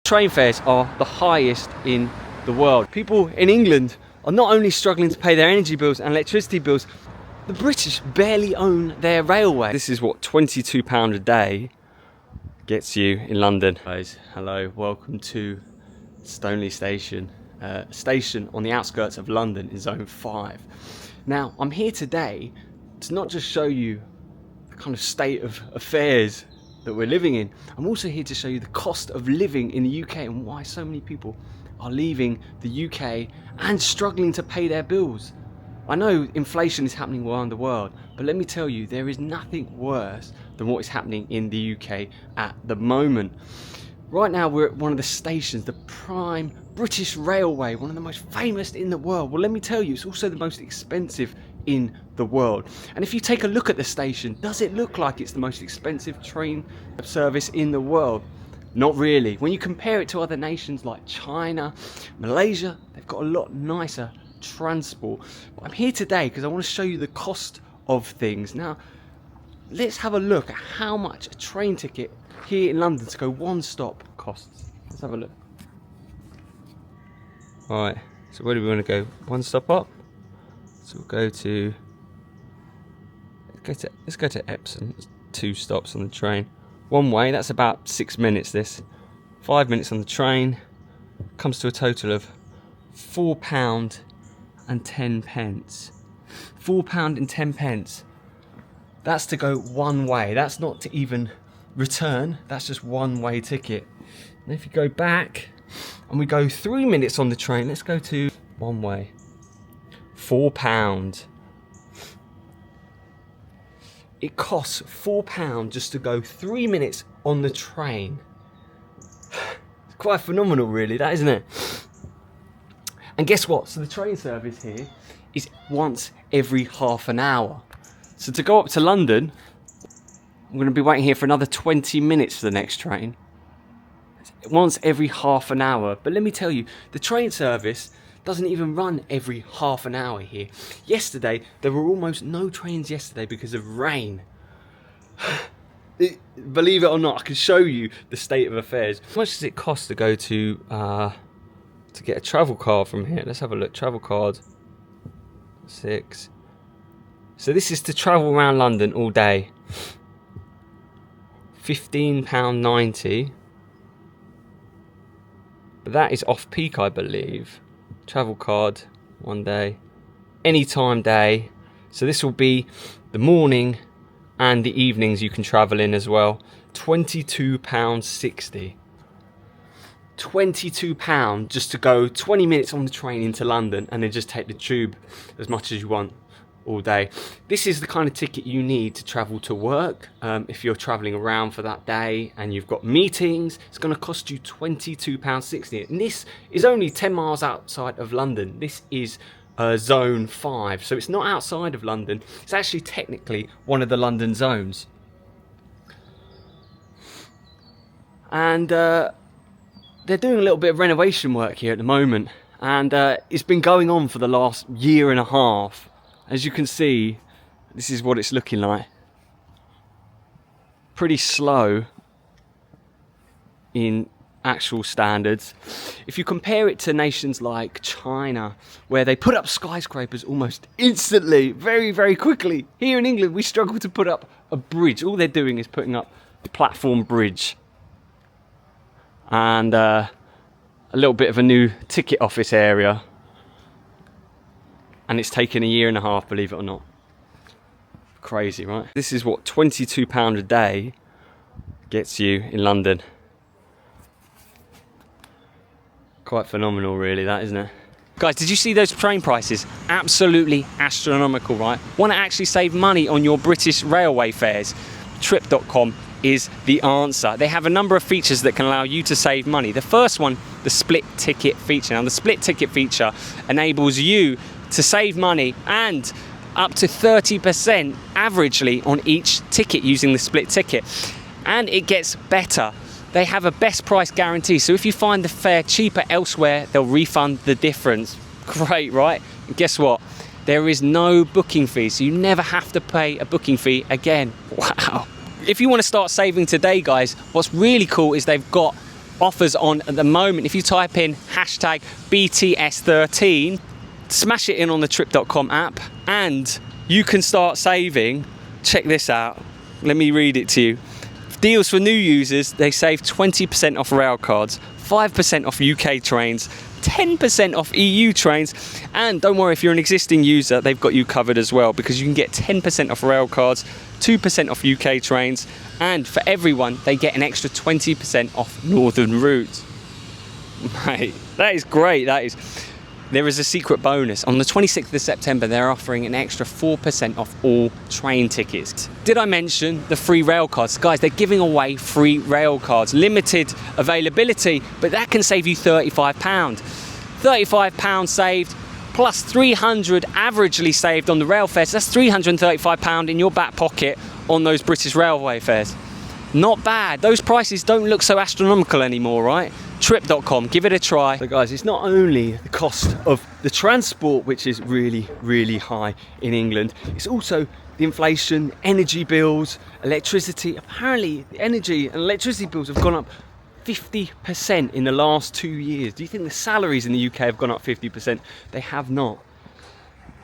Train fares are the highest in the world. People in England are not only struggling to pay their energy bills and electricity bills, the British barely own their railway. This is what £22 a day gets you in London. Guys, hello, welcome to Stoneleigh Station, station on the outskirts of London in Zone 5. Now, I'm here today to not just show you the kind of state of affairs that we're living in, I'm also here to show you the cost of living in the UK and why so many people are leaving the UK and struggling to pay their bills. I know inflation is happening around the world, but let me tell you, there is nothing worse than what is happening in the UK at the moment. Right now we're at one of the stations, the prime British Railway, one of the most famous in the world. Well, let me tell you, it's also the most expensive in the world. And if you take a look at the station, does it look like it's the most expensive train service in the world? Not really. When you compare it to other nations like China, Malaysia, they've got a lot nicer transport. But I'm here today because I want to show you the cost of things. Now, let's have a look at how much a train ticket here in London to go one stop costs. Let's have a look. Alright, so where do we want to go? One stop up? So we'll go to, let's go to Epsom. There's 2 stops on the train. One way, that's about 6 minutes this. 5 minutes on the train, comes to a total of £4 and 10 pence. £4 and 10 pence. That's to go one way. That's not to even return. That's just one way ticket. And if you go back and we go 3 minutes on the train, let's go to one way. £4. It costs £4 just to go 3 minutes on the train. It's quite phenomenal, really, that, isn't it? And guess what? So the train service here is once every half an hour. So to go up to London, I'm going to be waiting here for another 20 minutes for the next train. Once every half an hour. But let me tell you, the train service doesn't even run every half an hour here. Yesterday, there were almost no trains yesterday because of rain. Believe it or not, I can show you the state of affairs. How much does it cost to go to get a travel card from here? Let's have a look. Travel card 6. So this is to travel around London all day. £15.90. But that is off peak, I believe. Travel card, 1 day, anytime day. So this will be the morning and the evenings you can travel in as well. £22.60. £22 just to go 20 minutes on the train into London and then just take the tube as much as you want all day. This is the kind of ticket you need to travel to work. If you're traveling around for that day and you've got meetings, it's going to cost you £22.60. And this is only 10 miles outside of London. This is Zone 5, so it's not outside of London. It's actually technically one of the London zones. And they're doing a little bit of renovation work here at the moment. And it's been going on for the last year and a half. As you can see, this is what it's looking like. Pretty slow in actual standards. If you compare it to nations like China, where they put up skyscrapers almost instantly, very, very quickly. Here in England, we struggle to put up a bridge. All they're doing is putting up a platform bridge. And a little bit of a new ticket office area. And it's taken a year and a half, believe it or not. Crazy, right? This is what £22 a day gets you in London. Quite phenomenal, really, that, isn't it? Guys, did you see those train prices? Absolutely astronomical, right? Want to actually save money on your British railway fares? Trip.com is the answer. They have a number of features that can allow you to save money. The first one, the split ticket feature. Now, the split ticket feature enables you to save money and up to 30% averagely on each ticket using the split ticket. And it gets better. They have a best price guarantee. So if you find the fare cheaper elsewhere, they'll refund the difference. Great, right? And guess what? There is no booking fee, so you never have to pay a booking fee again. Wow. If you want to start saving today, guys, what's really cool is they've got offers on at the moment. If you type in hashtag BTS13, smash it in on the trip.com app, and you can start saving. Check this out. Let me read it to you. Deals for new users, they save 20% off rail cards, 5% off UK trains, 10% off EU trains, and don't worry, if you're an existing user, they've got you covered as well, because you can get 10% off rail cards, 2% off UK trains, and for everyone, they get an extra 20% off northern routes. Mate, that is great, that is. There is a secret bonus. On the 26th of September, they're offering an extra 4% off all train tickets. Did I mention the free rail cards? Guys, they're giving away free rail cards. Limited availability, but that can save you £35. £35 saved, plus 300 averagely saved on the rail fares. That's £335 in your back pocket on those British Railway fares. Not bad. Those prices don't look so astronomical anymore, right? Trip.com, give it a try. So guys, it's not only the cost of the transport, which is really, really high in England, it's also the inflation, energy bills, electricity. Apparently, the energy and electricity bills have gone up 50% in the last 2 years. Do you think the salaries in the UK have gone up 50%? They have not.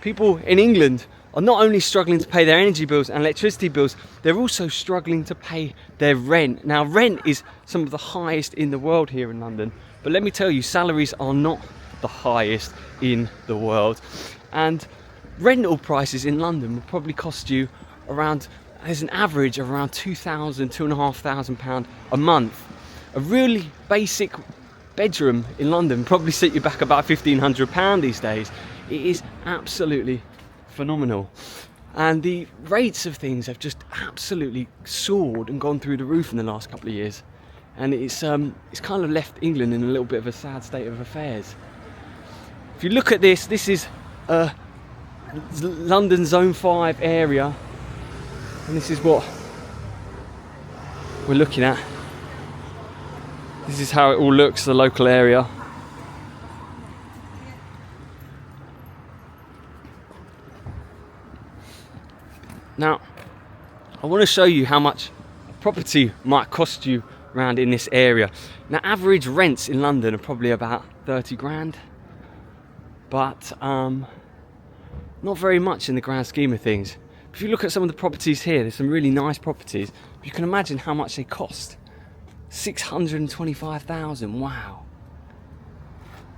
People in England are not only struggling to pay their energy bills and electricity bills, they're also struggling to pay their rent. Now, rent is some of the highest in the world here in London, but let me tell you, salaries are not the highest in the world. And rental prices in London will probably cost you around, as an average, of around £2,000, £2,500 a month. A really basic bedroom in London probably set you back about £1,500 these days. It is absolutely phenomenal, and the rates of things have just absolutely soared and gone through the roof in the last couple of years, and it's kind of left England in a little bit of a sad state of affairs. If you look at this, this is London Zone 5 area, and this is what we're looking at. This is how it all looks, the local area. Now, I want to show you how much a property might cost you around in this area. Now, average rents in London are probably about 30 grand, but not very much in the grand scheme of things. If you look at some of the properties here, there's some really nice properties. You can imagine how much they cost. 625,000, wow.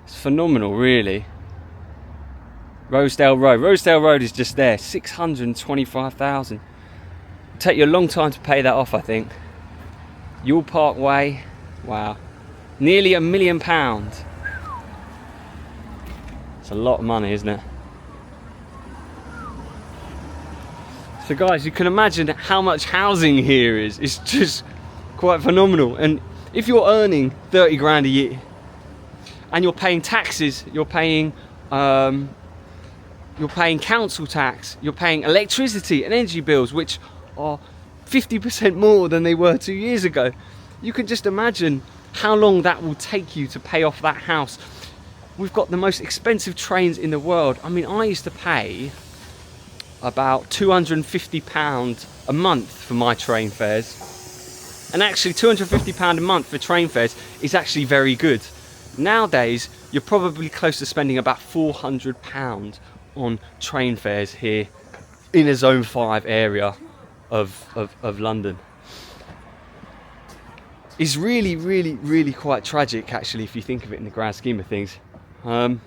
It's phenomenal, really. Rosedale Road is just there, 625,000. It'll take you a long time to pay that off, I think. Yule Park Way, wow. Nearly £1 million. It's a lot of money, isn't it? So guys, you can imagine how much housing here is. It's just quite phenomenal. And if you're earning 30 grand a year, and you're paying taxes, you're paying council tax, you're paying electricity and energy bills, which are 50% more than they were 2 years ago. You can just imagine how long that will take you to pay off that house. We've got the most expensive trains in the world. I mean, I used to pay about £250 a month for my train fares. And actually, £250 a month for train fares is actually very good. Nowadays, you're probably close to spending about £400 on train fares here in a Zone 5 area of London. It's really, really, really quite tragic, actually, if you think of it in the grand scheme of things. I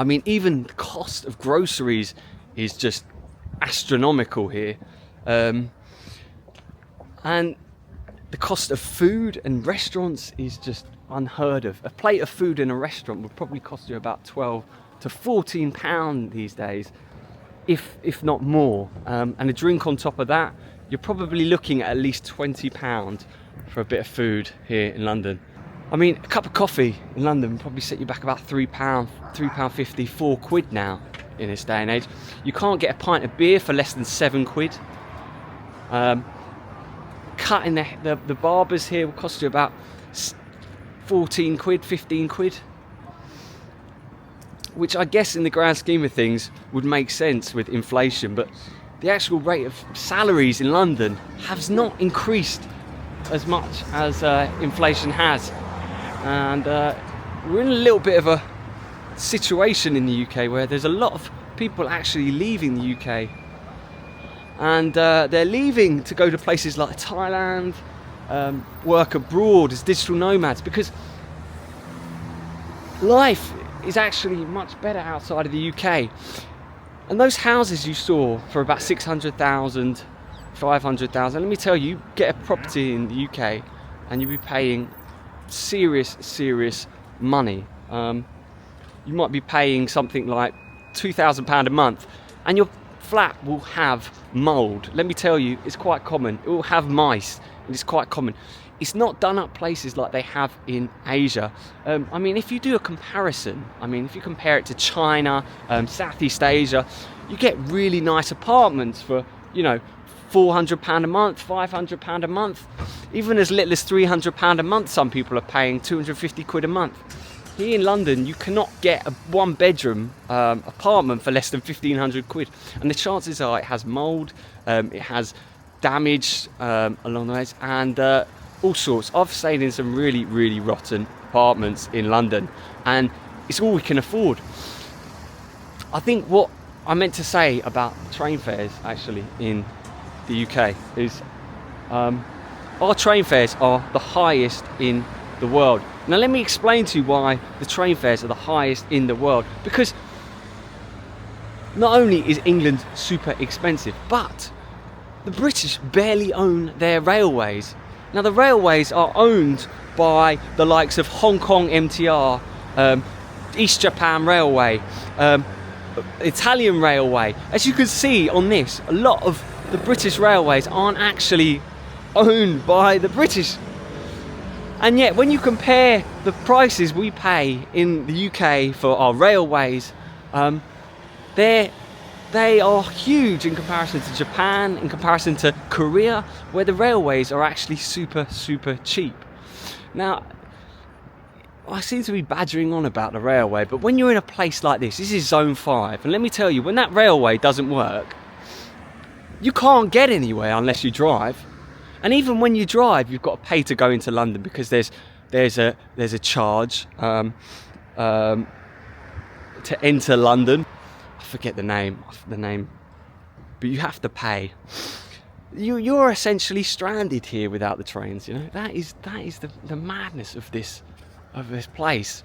mean, even the cost of groceries is just astronomical here. And the cost of food and restaurants is just unheard of. A plate of food in a restaurant would probably cost you about £12 to £14 these days, if not more. And a drink on top of that, you're probably looking at least £20 for a bit of food here in London. I mean, a cup of coffee in London would probably set you back about £3, £3.50, £4 now in this day and age. You can't get a pint of beer for less than £7. Cutting the barbers here will cost you about £14, £15, which I guess in the grand scheme of things would make sense with inflation, but the actual rate of salaries in London has not increased as much as inflation has. and we're in a little bit of a situation in the UK where there's a lot of people actually leaving the UK, and they're leaving to go to places like Thailand, work abroad as digital nomads, because life is actually much better outside of the UK. And those houses you saw for about 600,000, 500,000, let me tell you, you get a property in the UK and you'll be paying serious money. You might be paying something like £2,000 a month, and your flat will have mould. Let me tell you, it's quite common. It will have mice, and it's quite common. It's not done up places like they have in Asia. I mean, if you do a comparison, if you compare it to China, Southeast Asia, you get really nice apartments for, £400 a month, £500 a month, even as little as £300 a month. Some people are paying 250 quid a month. Here in London, you cannot get a one-bedroom apartment for less than 1,500 quid. And the chances are it has mould, it has damage along the ways, and all sorts. I've stayed in some really rotten apartments in London, and it's all we can afford. I think what I meant to say about train fares actually in the UK is our train fares are the highest in the world. Now let me explain to you why the train fares are the highest in the world. Because not only is England super expensive, but the British barely own their railways. Now the railways are owned by the likes of Hong Kong MTR, East Japan Railway, Italian Railway. As you can see on this, a lot of the British railways aren't actually owned by the British. And yet when you compare the prices we pay in the UK for our railways, they are huge in comparison to Japan, in comparison to Korea, where the railways are actually super cheap. Now, I seem to be badgering on about the railway, but when you're in a place like this is Zone 5, and let me tell you, when that railway doesn't work, you can't get anywhere unless you drive. And even when you drive, you've got to pay to go into London, because there's a charge to enter London. I forget the name, but you have to pay. You're essentially stranded here without the trains. That is the madness of this place.